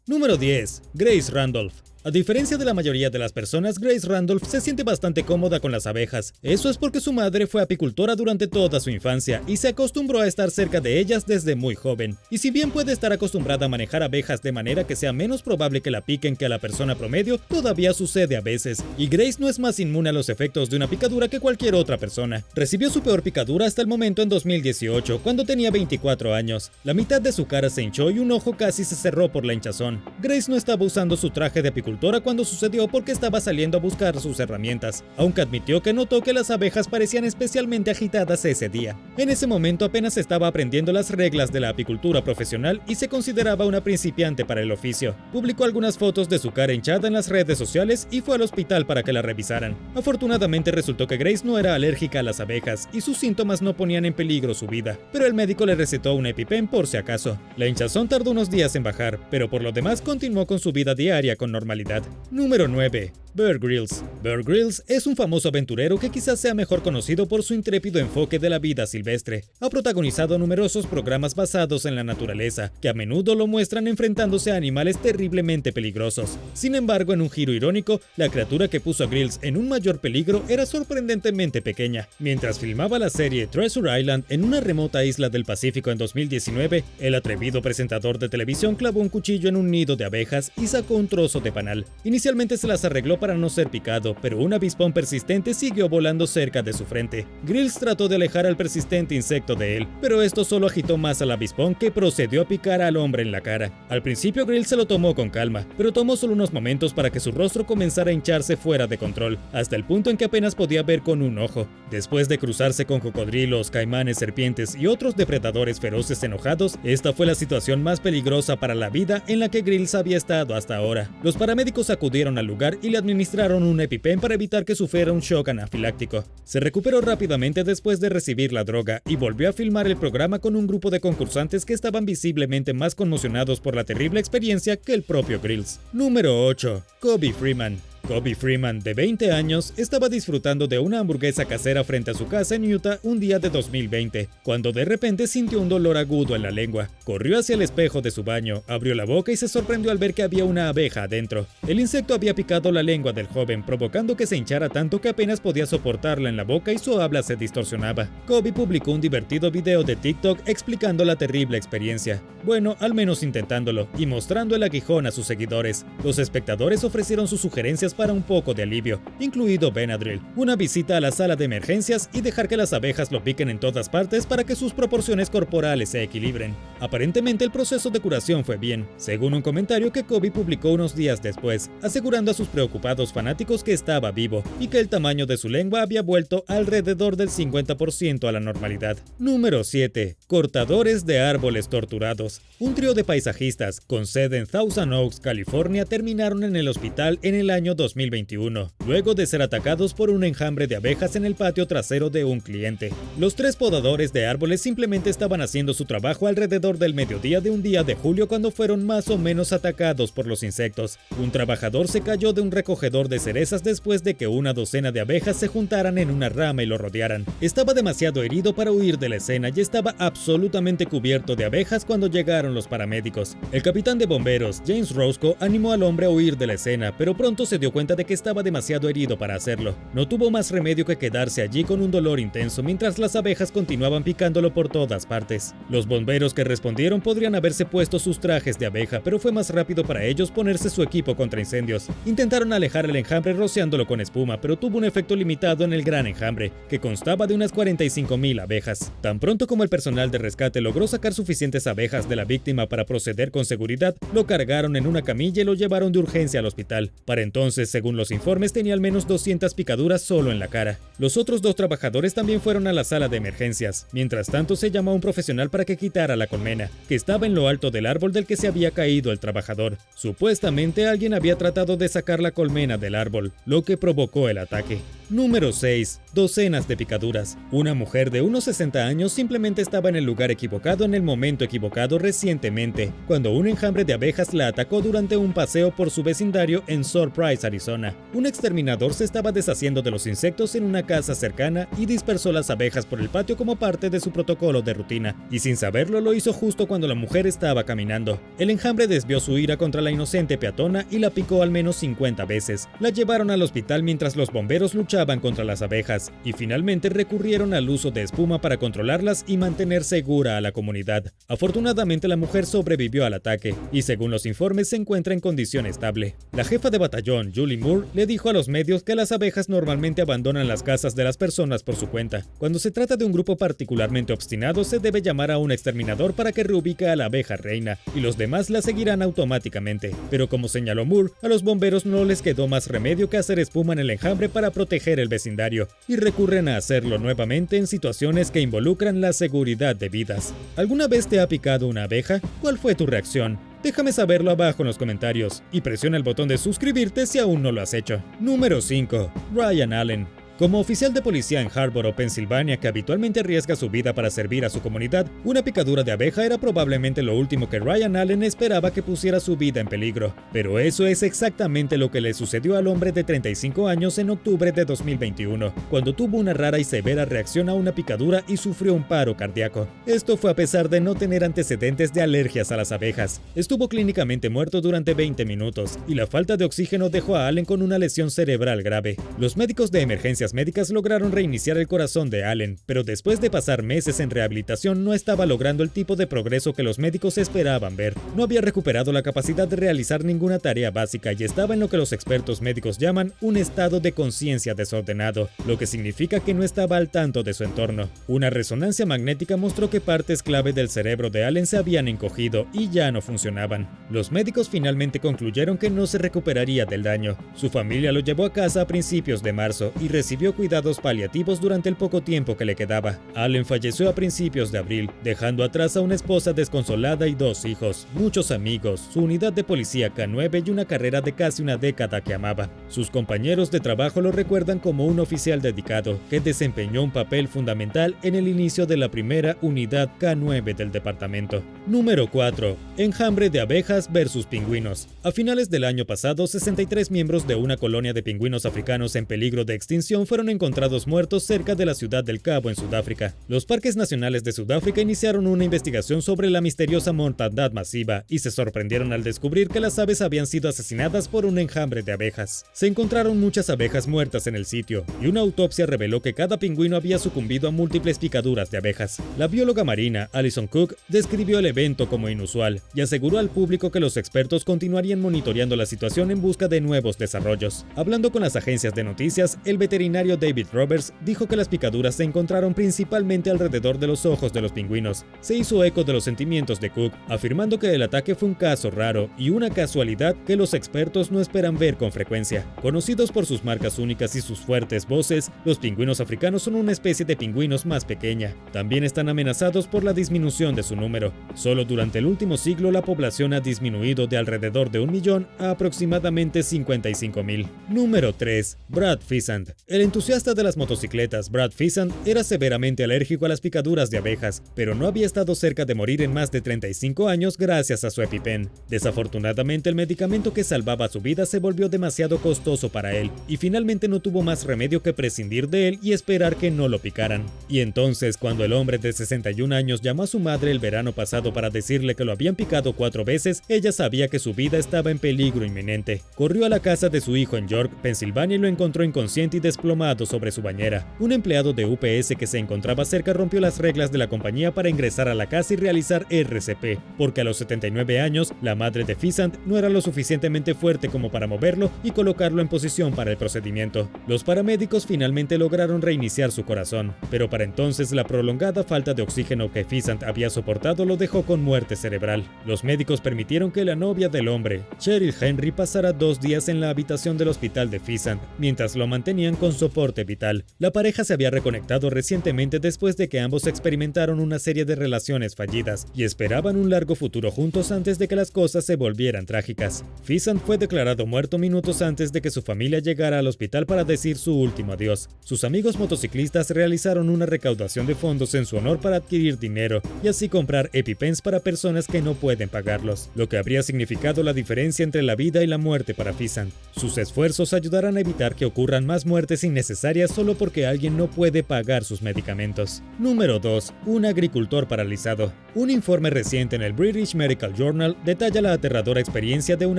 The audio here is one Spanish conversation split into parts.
Número 10. Grace Randolph. A diferencia de la mayoría de las personas, Grace Randolph se siente bastante cómoda con las abejas. Eso es porque su madre fue apicultora durante toda su infancia y se acostumbró a estar cerca de ellas desde muy joven. Y si bien puede estar acostumbrada a manejar abejas de manera que sea menos probable que la piquen que a la persona promedio, todavía sucede a veces. Y Grace no es más inmune a los efectos de una picadura que cualquier otra persona. Recibió su peor picadura hasta el momento en 2018, cuando tenía 24 años. La mitad de su cara se hinchó y un ojo casi se cerró por la hinchazón. Grace no estaba usando su traje de apicultora cuando sucedió porque estaba saliendo a buscar sus herramientas, aunque admitió que notó que las abejas parecían especialmente agitadas ese día. En ese momento apenas estaba aprendiendo las reglas de la apicultura profesional y se consideraba una principiante para el oficio. Publicó algunas fotos de su cara hinchada en las redes sociales y fue al hospital para que la revisaran. Afortunadamente resultó que Grace no era alérgica a las abejas y sus síntomas no ponían en peligro su vida, pero el médico le recetó una EpiPen por si acaso. La hinchazón tardó unos días en bajar, pero por lo demás continuó con su vida diaria con normalidad. Número 9. Bear Grylls. Bear Grylls es un famoso aventurero que quizás sea mejor conocido por su intrépido enfoque de la vida silvestre. Ha protagonizado numerosos programas basados en la naturaleza, que a menudo lo muestran enfrentándose a animales terriblemente peligrosos. Sin embargo, en un giro irónico, la criatura que puso a Grylls en un mayor peligro era sorprendentemente pequeña. Mientras filmaba la serie Treasure Island en una remota isla del Pacífico en 2019, el atrevido presentador de televisión clavó un cuchillo en un nido de abejas y sacó un trozo de panal. Inicialmente se las arregló para no ser picado, pero un avispón persistente siguió volando cerca de su frente. Grylls trató de alejar al persistente insecto de él, pero esto solo agitó más al avispón, que procedió a picar al hombre en la cara. Al principio Grylls se lo tomó con calma, pero tomó solo unos momentos para que su rostro comenzara a hincharse fuera de control, hasta el punto en que apenas podía ver con un ojo. Después de cruzarse con cocodrilos, caimanes, serpientes y otros depredadores feroces enojados, esta fue la situación más peligrosa para la vida en la que Grylls había estado hasta ahora. Los paramédicos acudieron al lugar y le administraron un EpiPen para evitar que sufriera un shock anafiláctico. Se recuperó rápidamente después de recibir la droga y volvió a filmar el programa con un grupo de concursantes que estaban visiblemente más conmocionados por la terrible experiencia que el propio Grylls. Número 8. Kobe Freeman. Kobe Freeman, de 20 años, estaba disfrutando de una hamburguesa casera frente a su casa en Utah un día de 2020, cuando de repente sintió un dolor agudo en la lengua. Corrió hacia el espejo de su baño, abrió la boca y se sorprendió al ver que había una abeja adentro. El insecto había picado la lengua del joven, provocando que se hinchara tanto que apenas podía soportarla en la boca y su habla se distorsionaba. Kobe publicó un divertido video de TikTok explicando la terrible experiencia. Bueno, al menos intentándolo, y mostrando el aguijón a sus seguidores. Los espectadores ofrecieron sus sugerencias para un poco de alivio, incluido Benadryl, una visita a la sala de emergencias y dejar que las abejas lo piquen en todas partes para que sus proporciones corporales se equilibren. Aparentemente el proceso de curación fue bien, según un comentario que Kobe publicó unos días después, asegurando a sus preocupados fanáticos que estaba vivo y que el tamaño de su lengua había vuelto alrededor del 50% a la normalidad. Número 7. Cortadores de árboles torturados. Un trío de paisajistas con sede en Thousand Oaks, California, terminaron en el hospital en el año 2021, luego de ser atacados por un enjambre de abejas en el patio trasero de un cliente. Los tres podadores de árboles simplemente estaban haciendo su trabajo alrededor del mediodía de un día de julio cuando fueron más o menos atacados por los insectos. Un trabajador se cayó de un recogedor de cerezas después de que una docena de abejas se juntaran en una rama y lo rodearan. Estaba demasiado herido para huir de la escena y estaba absolutamente cubierto de abejas cuando llegaron los paramédicos. El capitán de bomberos, James Roscoe, animó al hombre a huir de la escena, pero pronto se dio cuenta de que estaba demasiado herido para hacerlo. No tuvo más remedio que quedarse allí con un dolor intenso mientras las abejas continuaban picándolo por todas partes. Los bomberos que respondieron podrían haberse puesto sus trajes de abeja, pero fue más rápido para ellos ponerse su equipo contra incendios. Intentaron alejar el enjambre rociándolo con espuma, pero tuvo un efecto limitado en el gran enjambre, que constaba de unas 45,000 abejas. Tan pronto como el personal de rescate logró sacar suficientes abejas de la víctima para proceder con seguridad, lo cargaron en una camilla y lo llevaron de urgencia al hospital. Para entonces, según los informes, tenía al menos 200 picaduras solo en la cara. Los otros dos trabajadores también fueron a la sala de emergencias. Mientras tanto, se llamó a un profesional para que quitara la colmena, que estaba en lo alto del árbol del que se había caído el trabajador. Supuestamente alguien había tratado de sacar la colmena del árbol, lo que provocó el ataque. Número 6. docenas de picaduras. Una mujer de unos 60 años simplemente estaba en el lugar equivocado en el momento equivocado recientemente, cuando un enjambre de abejas la atacó durante un paseo por su vecindario en Surprise, Arizona. Un exterminador se estaba deshaciendo de los insectos en una casa cercana y dispersó las abejas por el patio como parte de su protocolo de rutina, y sin saberlo lo hizo justo cuando la mujer estaba caminando. El enjambre desvió su ira contra la inocente peatona y la picó al menos 50 veces. La llevaron al hospital mientras los bomberos luchaban contra las abejas, y finalmente recurrieron al uso de espuma para controlarlas y mantener segura a la comunidad. Afortunadamente la mujer sobrevivió al ataque, y según los informes se encuentra en condición estable. La jefa de batallón, Julie Moore, le dijo a los medios que las abejas normalmente abandonan las casas de las personas por su cuenta. Cuando se trata de un grupo particularmente obstinado, se debe llamar a un exterminador para que reubique a la abeja reina, y los demás la seguirán automáticamente. Pero como señaló Moore, a los bomberos no les quedó más remedio que hacer espuma en el enjambre para proteger el vecindario, y recurren a hacerlo nuevamente en situaciones que involucran la seguridad de vidas. ¿Alguna vez te ha picado una abeja? ¿Cuál fue tu reacción? Déjame saberlo abajo en los comentarios, y presiona el botón de suscribirte si aún no lo has hecho. Número 5. Ryan Allen. Como oficial de policía en Harborough, Pensilvania, que habitualmente arriesga su vida para servir a su comunidad, una picadura de abeja era probablemente lo último que Ryan Allen esperaba que pusiera su vida en peligro. Pero eso es exactamente lo que le sucedió al hombre de 35 años en octubre de 2021, cuando tuvo una rara y severa reacción a una picadura y sufrió un paro cardíaco. Esto fue a pesar de no tener antecedentes de alergias a las abejas. Estuvo clínicamente muerto durante 20 minutos, y la falta de oxígeno dejó a Allen con una lesión cerebral grave. Los médicos de emergencias médicas lograron reiniciar el corazón de Allen, pero después de pasar meses en rehabilitación no estaba logrando el tipo de progreso que los médicos esperaban ver. No había recuperado la capacidad de realizar ninguna tarea básica y estaba en lo que los expertos médicos llaman un estado de conciencia desordenado, lo que significa que no estaba al tanto de su entorno. Una resonancia magnética mostró que partes clave del cerebro de Allen se habían encogido y ya no funcionaban. Los médicos finalmente concluyeron que no se recuperaría del daño. Su familia lo llevó a casa a principios de marzo y recibió cuidados paliativos durante el poco tiempo que le quedaba. Allen falleció a principios de abril, dejando atrás a una esposa desconsolada y 2 hijos, muchos amigos, su unidad de policía K9 y una carrera de casi una década que amaba. Sus compañeros de trabajo lo recuerdan como un oficial dedicado, que desempeñó un papel fundamental en el inicio de la primera unidad K9 del departamento. Número 4. Enjambre de abejas versus pingüinos. A finales del año pasado, 63 miembros de una colonia de pingüinos africanos en peligro de extinción fueron encontrados muertos cerca de la ciudad del Cabo en Sudáfrica. Los parques nacionales de Sudáfrica iniciaron una investigación sobre la misteriosa mortandad masiva y se sorprendieron al descubrir que las aves habían sido asesinadas por un enjambre de abejas. Se encontraron muchas abejas muertas en el sitio y una autopsia reveló que cada pingüino había sucumbido a múltiples picaduras de abejas. La bióloga marina Alison Cook describió el evento como inusual y aseguró al público que los expertos continuarían monitoreando la situación en busca de nuevos desarrollos. Hablando con las agencias de noticias, el veterinario David Roberts dijo que las picaduras se encontraron principalmente alrededor de los ojos de los pingüinos. Se hizo eco de los sentimientos de Cook, afirmando que el ataque fue un caso raro y una casualidad que los expertos no esperan ver con frecuencia. Conocidos por sus marcas únicas y sus fuertes voces, los pingüinos africanos son una especie de pingüinos más pequeña. También están amenazados por la disminución de su número. Solo durante el último siglo la población ha disminuido de alrededor de 1 millón a aproximadamente 55,000. Número 3. Brad Feasant. El entusiasta de las motocicletas Brad Feasant era severamente alérgico a las picaduras de abejas, pero no había estado cerca de morir en más de 35 años gracias a su EpiPen. Desafortunadamente, el medicamento que salvaba su vida se volvió demasiado costoso para él, y finalmente no tuvo más remedio que prescindir de él y esperar que no lo picaran. Y entonces, cuando el hombre de 61 años llamó a su madre el verano pasado para decirle que lo habían picado 4 veces, ella sabía que su vida estaba en peligro inminente. Corrió a la casa de su hijo en York, Pensilvania, y lo encontró inconsciente y desplomado sobre su bañera. Un empleado de UPS que se encontraba cerca rompió las reglas de la compañía para ingresar a la casa y realizar RCP, porque a los 79 años, la madre de Feasant no era lo suficientemente fuerte como para moverlo y colocarlo en posición para el procedimiento. Los paramédicos finalmente lograron reiniciar su corazón, pero para entonces la prolongada falta de oxígeno que Feasant había soportado lo dejó declaró con muerte cerebral. Los médicos permitieron que la novia del hombre, Cheryl Henry, pasara 2 días en la habitación del hospital de Pheasant, mientras lo mantenían con soporte vital. La pareja se había reconectado recientemente después de que ambos experimentaron una serie de relaciones fallidas y esperaban un largo futuro juntos antes de que las cosas se volvieran trágicas. Pheasant fue declarado muerto minutos antes de que su familia llegara al hospital para decir su último adiós. Sus amigos motociclistas realizaron una recaudación de fondos en su honor para adquirir dinero y así comprar EpiPens para personas que no pueden pagarlos, lo que habría significado la diferencia entre la vida y la muerte para Pheasant. Sus esfuerzos ayudarán a evitar que ocurran más muertes innecesarias solo porque alguien no puede pagar sus medicamentos. Número 2. Un agricultor paralizado. Un informe reciente en el British Medical Journal detalla la aterradora experiencia de un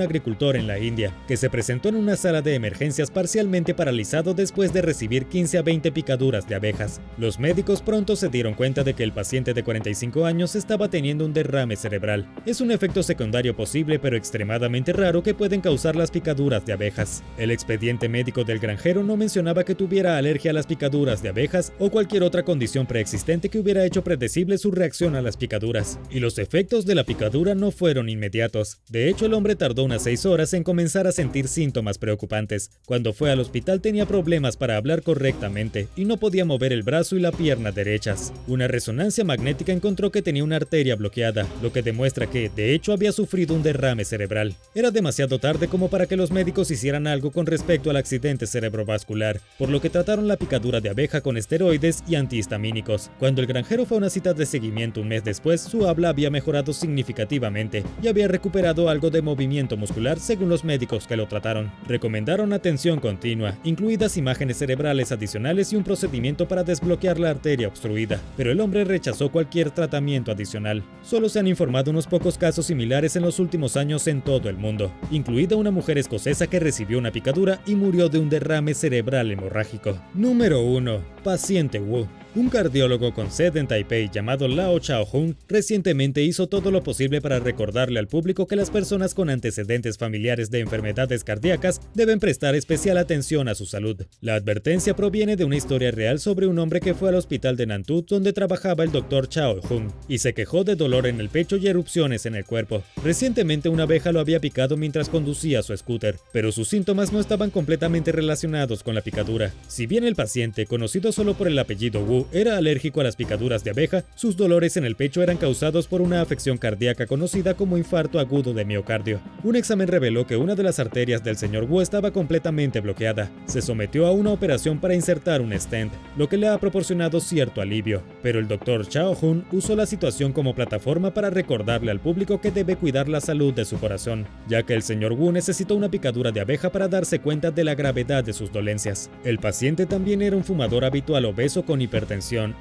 agricultor en la India, que se presentó en una sala de emergencias parcialmente paralizado después de recibir 15 a 20 picaduras de abejas. Los médicos pronto se dieron cuenta de que el paciente de 45 años estaba teniendo un derrame cerebral. Es un efecto secundario posible pero extremadamente raro que pueden causar las picaduras de abejas. El expediente médico del granjero no mencionaba que tuviera alergia a las picaduras de abejas o cualquier otra condición preexistente que hubiera hecho predecible su reacción a las picaduras. Y los efectos de la picadura no fueron inmediatos. De hecho, el hombre tardó unas 6 horas en comenzar a sentir síntomas preocupantes. Cuando fue al hospital tenía problemas para hablar correctamente y no podía mover el brazo y la pierna derechas. Una resonancia magnética encontró que tenía una arteria bloqueada, lo que demuestra que, de hecho, había sufrido un derrame cerebral. Era demasiado tarde como para que los médicos hicieran algo con respecto al accidente cerebrovascular, por lo que trataron la picadura de abeja con esteroides y antihistamínicos. Cuando el granjero fue a una cita de seguimiento un mes después, su habla había mejorado significativamente y había recuperado algo de movimiento muscular según los médicos que lo trataron. Recomendaron atención continua, incluidas imágenes cerebrales adicionales y un procedimiento para desbloquear la arteria obstruida, pero el hombre rechazó cualquier tratamiento adicional. Solo se han informado unos pocos casos similares en los últimos años en todo el mundo, incluida una mujer escocesa que recibió una picadura y murió de un derrame cerebral hemorrágico. Número 1. Paciente Wu. Un cardiólogo con sede en Taipei llamado Lao Chao-hung recientemente hizo todo lo posible para recordarle al público que las personas con antecedentes familiares de enfermedades cardíacas deben prestar especial atención a su salud. La advertencia proviene de una historia real sobre un hombre que fue al hospital de Nantou donde trabajaba el Dr. Chao-hung y se quejó de dolor en el pecho y erupciones en el cuerpo. Recientemente una abeja lo había picado mientras conducía su scooter, pero sus síntomas no estaban completamente relacionados con la picadura. Si bien el paciente, conocido solo por el apellido Wu, era alérgico a las picaduras de abeja, sus dolores en el pecho eran causados por una afección cardíaca conocida como infarto agudo de miocardio. Un examen reveló que una de las arterias del señor Wu estaba completamente bloqueada. Se sometió a una operación para insertar un stent, lo que le ha proporcionado cierto alivio, pero el Dr. Chao-hung usó la situación como plataforma para recordarle al público que debe cuidar la salud de su corazón, ya que el señor Wu necesitó una picadura de abeja para darse cuenta de la gravedad de sus dolencias. El paciente también era un fumador habitual obeso con hipertensión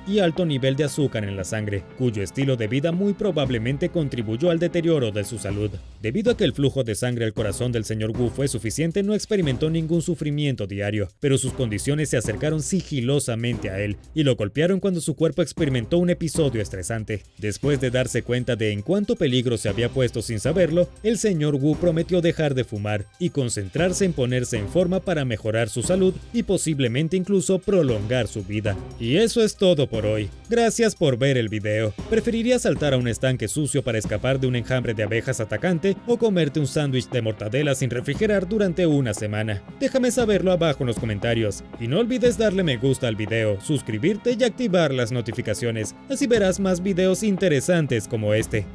y alto nivel de azúcar en la sangre, cuyo estilo de vida muy probablemente contribuyó al deterioro de su salud. Debido a que el flujo de sangre al corazón del señor Wu fue suficiente, no experimentó ningún sufrimiento diario, pero sus condiciones se acercaron sigilosamente a él y lo golpearon cuando su cuerpo experimentó un episodio estresante. Después de darse cuenta de en cuánto peligro se había puesto sin saberlo, el señor Wu prometió dejar de fumar y concentrarse en ponerse en forma para mejorar su salud y posiblemente incluso prolongar su vida. Y eso es todo por hoy. Gracias por ver el video. ¿Preferirías saltar a un estanque sucio para escapar de un enjambre de abejas atacante o comerte un sándwich de mortadela sin refrigerar durante una semana? Déjame saberlo abajo en los comentarios. Y no olvides darle me gusta al video, suscribirte y activar las notificaciones. Así verás más videos interesantes como este.